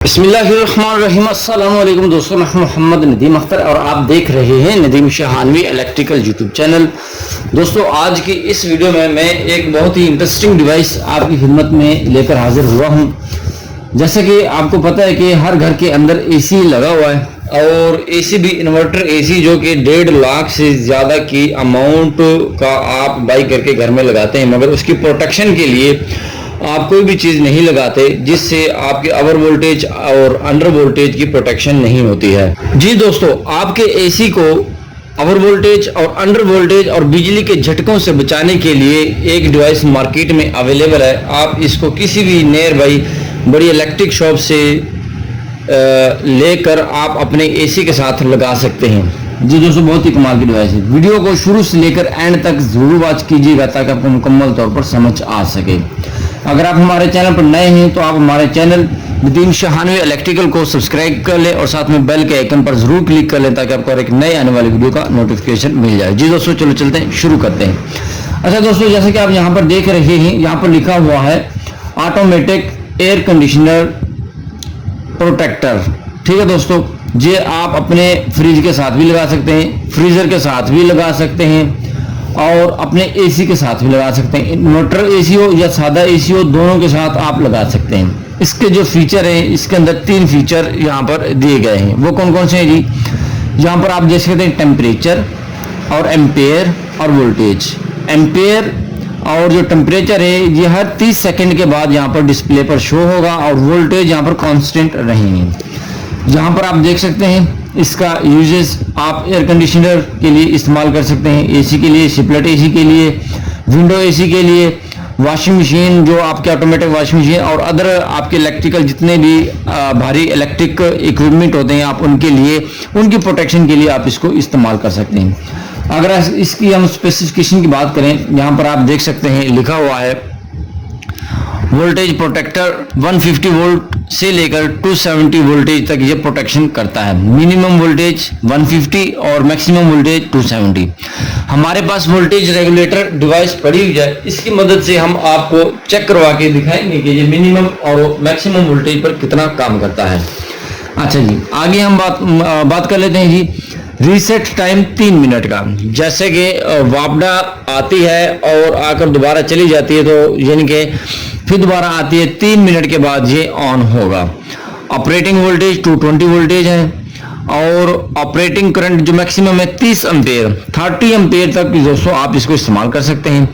बिस्मिल्लाहिर्रहमानिर्रहीम। अस्सलाम वालेकुम दोस्तों, मैं मोहम्मद नदीम अख्तर और आप देख रहे हैं नदीम शहानवी इलेक्ट्रिकल यूट्यूब चैनल। दोस्तों, आज की इस वीडियो में मैं एक बहुत ही इंटरेस्टिंग डिवाइस आपकी खिदमत में लेकर हाजिर हुआ हूं। जैसे कि आपको पता है कि हर घर के अंदर एसी लगा हुआ है और एसी भी इन्वर्टर एसी जो कि 1.5 लाख से ज़्यादा की अमाउंट का आप बाई करके घर में लगाते हैं, मगर उसकी प्रोटेक्शन के लिए आप कोई भी चीज़ नहीं लगाते जिससे आपके ओवर वोल्टेज और अंडर वोल्टेज की प्रोटेक्शन नहीं होती है। जी दोस्तों, आपके एसी को ओवर वोल्टेज और अंडर वोल्टेज और बिजली के झटकों से बचाने के लिए एक डिवाइस मार्केट में अवेलेबल है। आप इसको किसी भी नियर बाई बड़ी इलेक्ट्रिक शॉप से लेकर आप अपने एसी के साथ लगा सकते हैं। जी दोस्तों, बहुत ही कमाल की डिवाइस है। वीडियो को शुरू से लेकर एंड तक जरूर वॉच कीजिएगा ताकि आपको मुकम्मल तौर पर समझ आ सके। अगर आप हमारे चैनल पर नए हैं तो आप हमारे चैनल नदीम शहानवी इलेक्ट्रिकल को सब्सक्राइब कर लें और साथ में बेल के आइकन पर जरूर क्लिक कर लें ताकि आपको एक नए आने वाली वीडियो का नोटिफिकेशन मिल जाए। जी दोस्तों, चलो चलते हैं, शुरू करते हैं। अच्छा दोस्तों, जैसे कि आप यहाँ पर देख रहे हैं, यहाँ पर लिखा हुआ है ऑटोमेटिक एयर कंडीशनर प्रोटेक्टर। ठीक है दोस्तों, ये आप अपने फ्रिज के साथ भी लगा सकते हैं, फ्रीजर के साथ भी लगा सकते हैं और अपने एसी के साथ भी लगा सकते हैं। इन्वर्टर एसी हो या सादा एसी हो, दोनों के साथ आप लगा सकते हैं। इसके जो फीचर हैं, इसके अंदर 3 फीचर यहाँ पर दिए गए हैं। वो कौन कौन से हैं जी? यहाँ पर आप देख सकते हैं टेम्परेचर और एम्पेयर और वोल्टेज। एम्पेयर और जो टेम्परेचर है ये हर 30 सेकंड के बाद यहाँ पर डिस्प्ले पर शो होगा और वोल्टेज यहाँ पर कांस्टेंट रहेंगे। यहाँ पर आप देख सकते हैं इसका यूजेस आप एयर कंडीशनर के लिए इस्तेमाल कर सकते हैं, एसी के लिए, स्प्लिट एसी के लिए, विंडो एसी के लिए, वॉशिंग मशीन जो आपके ऑटोमेटिक वॉशिंग मशीन और अदर आपके इलेक्ट्रिकल जितने भी भारी इलेक्ट्रिक इक्विपमेंट होते हैं, आप उनके लिए, उनकी प्रोटेक्शन के लिए आप इसको इस्तेमाल कर सकते हैं। अगर इसकी हम स्पेसिफिकेशन की बात करें, यहाँ पर आप देख सकते हैं लिखा हुआ है वोल्टेज प्रोटेक्टर 150 वोल्ट से लेकर 270 वोल्टेज तक ये प्रोटेक्शन करता है। मिनिमम वोल्टेज 150 और मैक्सिमम वोल्टेज 270। हमारे पास वोल्टेज रेगुलेटर डिवाइस पड़ी हुई है, इसकी मदद से हम आपको चेक करवा के दिखाएंगे कि ये मिनिमम और मैक्सिमम वोल्टेज पर कितना काम करता है। अच्छा जी, आगे हम बात कर लेते हैं जी। रीसेट टाइम 3 मिनट का। जैसे कि वापडा आती है और आकर दोबारा चली जाती है, तो यानी कि फिर दोबारा आती है, 3 मिनट के बाद ये ऑन होगा। ऑपरेटिंग वोल्टेज 220 वोल्टेज है और ऑपरेटिंग करंट जो मैक्सिमम है 30 एम्पेयर, 30 एम्पेयर तक दोस्तों आप इसको इस्तेमाल कर सकते हैं।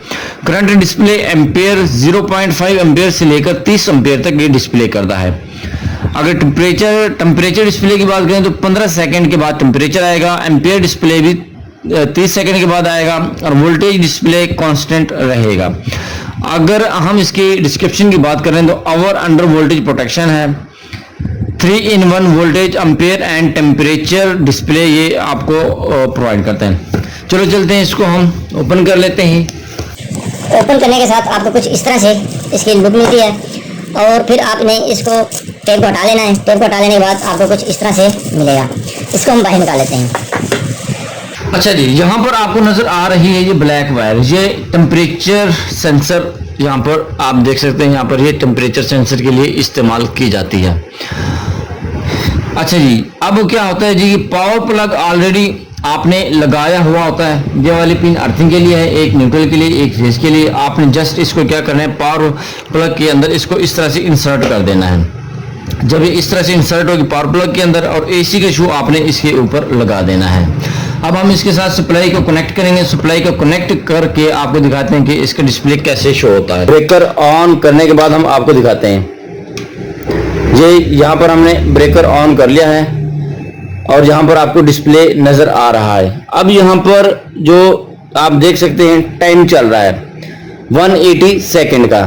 करंट डिस्प्ले एम्पेयर 0.5 एम्पेयर से लेकर 30 एम्पेयर तक ये डिस्प्ले करता है। अगर टेम्परेचर डिस्प्ले की बात करें तो 15 सेकंड के बाद टेम्परेचर आएगा, एम्पेयर डिस्प्ले भी 30 सेकंड के बाद आएगा और वोल्टेज डिस्प्ले कांस्टेंट रहेगा। अगर हम इसकी डिस्क्रिप्शन की बात करें तो ओवर अंडर वोल्टेज प्रोटेक्शन है, 3-in-1 voltage ampere and temperature display ये आपको प्रोवाइड करते हैं। चलो चलते हैं, इसको हम ओपन कर लेते हैं। ओपन करने के साथ आपको कुछ इस तरह से इसकी लुक मिलती है और फिर आपने इसको टेप को हटा लेना है। टेप को हटा लेने के बाद आपको कुछ इस तरह से मिलेगा। इसको हम बाहर निकाल लेते हैं। अच्छा जी, यहाँ पर आपको नजर आ रही है ये ब्लैक वायर, ये टेम्परेचर सेंसर यहाँ पर आप देख सकते हैं। यहाँ पर ये टेम्परेचर सेंसर के लिए इस्तेमाल की जाती है। अच्छा जी, अब क्या होता है जी, पावर प्लग ऑलरेडी आपने लगाया हुआ होता है। ये वाली पिन अर्थिंग के लिए है, एक न्यूट्रल के लिए, एक फेज के लिए। आपने जस्ट इसको क्या करना है, पावर प्लग के अंदर इसको इस तरह से इंसर्ट कर देना है। जब ये इस तरह से इंसर्ट होगी पावर प्लग के अंदर और एसी के शू आपने इसके ऊपर लगा देना है। अब हम इसके साथ सप्लाई को कनेक्ट करेंगे। सप्लाई को कनेक्ट करके आपको दिखाते हैं कि इसका डिस्प्ले कैसे शो होता है। ब्रेकर ऑन करने के बाद हम आपको दिखाते हैं। ये यहाँ पर हमने ब्रेकर ऑन कर लिया है और यहाँ पर आपको डिस्प्ले नजर आ रहा है। अब यहाँ पर जो आप देख सकते हैं टाइम चल रहा है 180 सेकेंड का,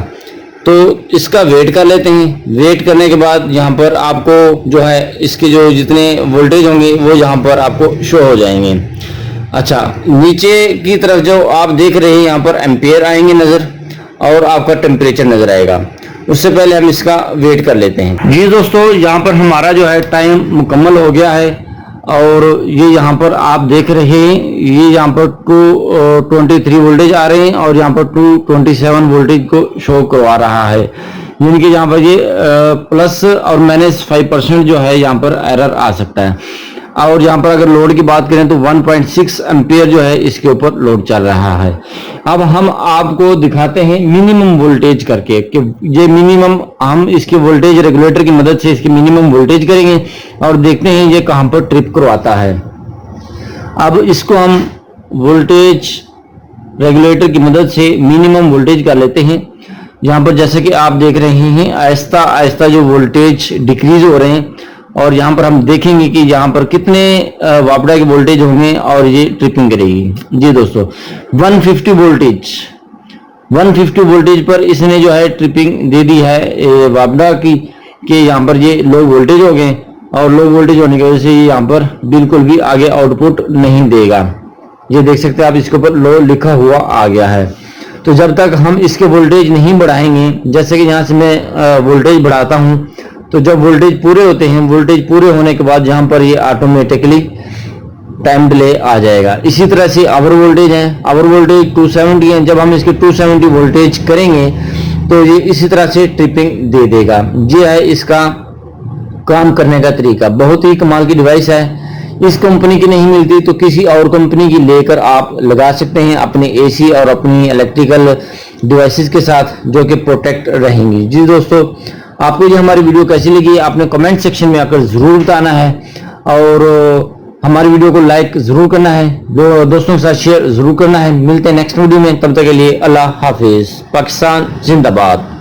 तो इसका वेट कर लेते हैं। वेट करने के बाद यहाँ पर आपको जो है इसके जो जितने वोल्टेज होंगे वो यहाँ पर आपको शो हो जाएंगे। अच्छा, नीचे की तरफ जो आप देख रहे हैं यहाँ पर एम्पेयर आएंगे नज़र और आपका टेम्परेचर नज़र आएगा। उससे पहले हम इसका वेट कर लेते हैं। जी दोस्तों, यहाँ पर हमारा जो है टाइम मुकम्मल हो गया है और ये यहाँ पर आप देख रहे हैं, ये यहाँ पर 223 वोल्टेज आ रहे हैं और यहाँ पर 227 वोल्टेज को शो करवा रहा है। यानी कि यहाँ पर ये प्लस और -5% जो है यहाँ पर एरर आ सकता है। और यहाँ पर अगर लोड की बात करें तो 1.6 एम्पियर जो है इसके ऊपर लोड चल रहा है। अब हम आपको दिखाते हैं मिनिमम वोल्टेज करके कि ये मिनिमम, हम इसके वोल्टेज रेगुलेटर की मदद से इसकी मिनिमम वोल्टेज करेंगे और देखते हैं ये कहाँ पर ट्रिप करवाता है। अब इसको हम वोल्टेज रेगुलेटर की मदद से मिनिमम वोल्टेज कर लेते हैं। यहाँ पर जैसे कि आप देख रहे हैं आहिस्ता आहिस्ता जो वोल्टेज डिक्रीज हो रहे हैं, और यहाँ पर हम देखेंगे कि यहाँ पर कितने वापडा के वोल्टेज होंगे और ये ट्रिपिंग करेगी। जी दोस्तों 150 वोल्टेज पर इसने जो है ट्रिपिंग दे दी है वापडा की, कि यहाँ पर ये लो वोल्टेज हो गए, और लो वोल्टेज होने की वजह से ये यहाँ पर बिल्कुल भी आगे आउटपुट नहीं देगा। ये देख सकते हैं आप, इसके ऊपर लो लिखा हुआ आ गया है। तो जब तक हम इसके वोल्टेज नहीं बढ़ाएंगे, जैसे कि यहाँ से मैं वोल्टेज बढ़ाता हूँ, तो जब वोल्टेज पूरे होते हैं, वोल्टेज पूरे होने के बाद यहाँ पर ये ऑटोमेटिकली टाइम डिले आ जाएगा। इसी तरह से आवर वोल्टेज है, आवर वोल्टेज 270 है, जब हम इसके 270 वोल्टेज करेंगे तो ये इसी तरह से ट्रिपिंग दे देगा। ये है इसका काम करने का तरीका। बहुत ही कमाल की डिवाइस है। इस कंपनी की नहीं मिलती तो किसी और कंपनी की लेकर आप लगा सकते हैं अपने एसी और अपनी इलेक्ट्रिकल डिवाइसेस के साथ, जो कि प्रोटेक्ट रहेंगी। जी दोस्तों, आपको ये हमारी वीडियो कैसी लगी आपने कमेंट सेक्शन में आकर जरूर बताना है, और हमारी वीडियो को लाइक जरूर करना है, दोस्तों के साथ शेयर जरूर करना है। मिलते हैं नेक्स्ट वीडियो में, तब तक के लिए अल्लाह हाफिज। पाकिस्तान जिंदाबाद।